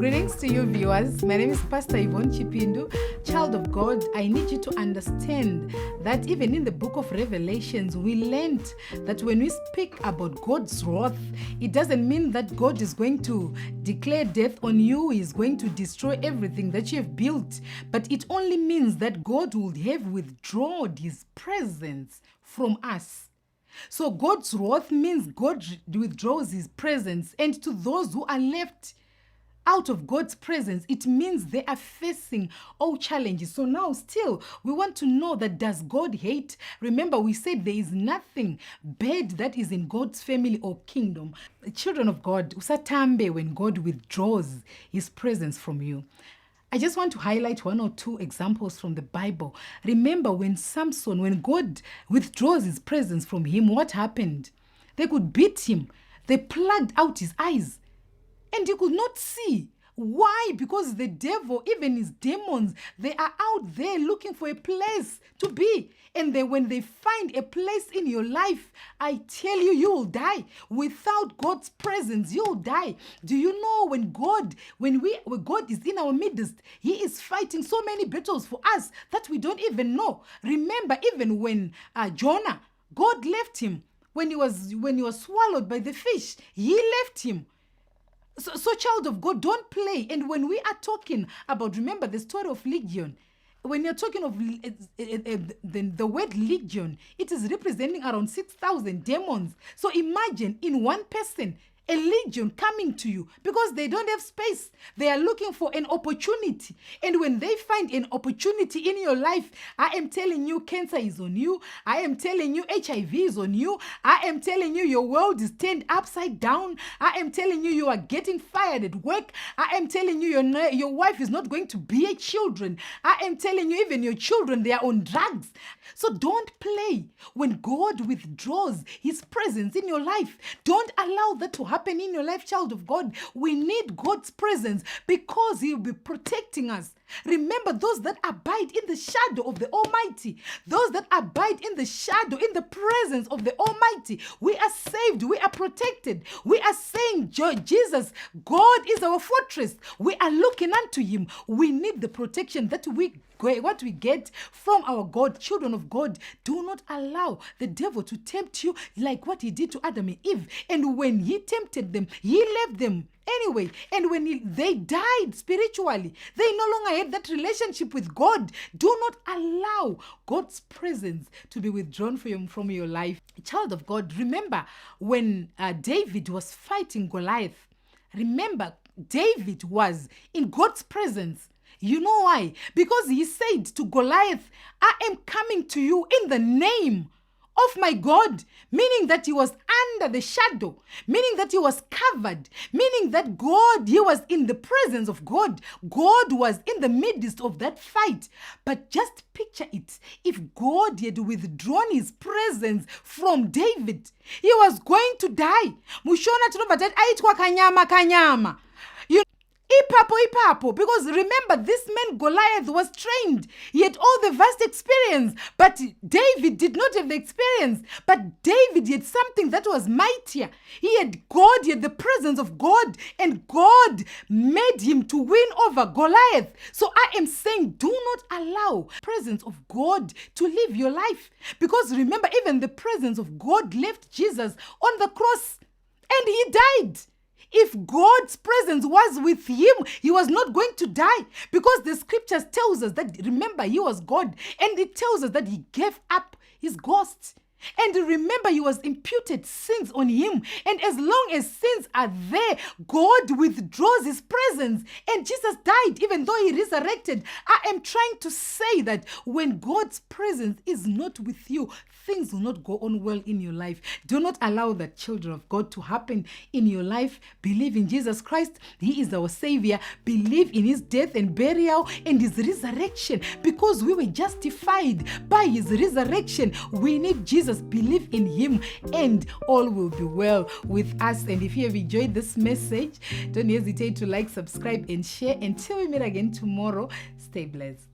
Greetings to you viewers. My name is Pastor Yvonne Chipindu. Child of God, I need you to understand that even in the book of Revelations, we learned that when we speak about God's wrath, it doesn't mean that God is going to declare death on you, He is going to destroy everything that you have built, but it only means that God would have withdrawn His presence from us. So God's wrath means God withdraws His presence, and to those who are left out of God's presence, it means they are facing all challenges. So now still, we want to know that does God hate? Remember, we said there is nothing bad that is in God's family or kingdom. Children of God, usatambe when God withdraws His presence from you. I just want to highlight one or two examples from the Bible. Remember when Samson, when God withdraws His presence from him, what happened? They could beat him. They plugged out his eyes. And he could not see. Why? Because the devil, even his demons, they are out there looking for a place to be. And then when they find a place in your life, I tell you, you will die. Without God's presence, you will die. Do you know when God is in our midst, He is fighting so many battles for us that we don't even know. Remember, even when Jonah, God left him. When he was swallowed by the fish, He left him. So child of God, don't play. And when we are talking about, remember the story of Legion, when you're talking of the word legion, it is representing around 6,000 demons. So imagine in one person, a legion coming to you because they don't have space. They are looking for an opportunity. And when they find an opportunity in your life, I am telling you, cancer is on you. I am telling you, HIV is on you. I am telling you, your world is turned upside down. I am telling you, you are getting fired at work. I am telling you, your wife is not going to bear children. I am telling you, even your children, they are on drugs. So don't play. When God withdraws His presence in your life, don't allow that to happen in your life, child of God. We need God's presence because He will be protecting us. Remember, those that abide in the shadow of the Almighty, those that abide in the shadow, in the presence of the Almighty, we are saved, we are protected. We are saying, Jesus, God is our fortress. We are looking unto Him. We need the protection that what we get from our God. Children of God, do not allow the devil to tempt you like what he did to Adam and Eve. And when he tempted them, he left them anyway. And when they died spiritually, they no longer had that relationship with God. Do not allow God's presence to be withdrawn from your life. Child of God, remember when David was fighting Goliath. Remember, David was in God's presence. You know why? Because he said to Goliath, I am coming to you in the name of my God, meaning that he was under the shadow, meaning that he was covered, meaning that he was in the presence of God. God was in the midst of that fight. But just picture it. If God had withdrawn His presence from David, he was going to die. Mushona tinobva tati aitwa kanyama. Ipapo, because remember, this man Goliath was trained. He had all the vast experience, but David did not have the experience. But David had something that was mightier. He had God, he had the presence of God, and God made him to win over Goliath. So I am saying, do not allow the presence of God to live your life. Because remember, even the presence of God left Jesus on the cross, and He died. If God's presence was with Him, He was not going to die, because the scriptures tells us that, remember, He was God, and it tells us that He gave up His ghost. And remember, He was imputed sins on Him. And as long as sins are there, God withdraws His presence. And Jesus died, even though He resurrected. I am trying to say that when God's presence is not with you, things will not go on well in your life. Do not allow that, children of God, to happen in your life. Believe in Jesus Christ. He is our Savior. Believe in His death and burial and His resurrection, because we were justified by His resurrection. We need Jesus. Believe in Him and all will be well with us. And if you have enjoyed this message, don't hesitate to like, subscribe and share. Until we meet again tomorrow, stay blessed.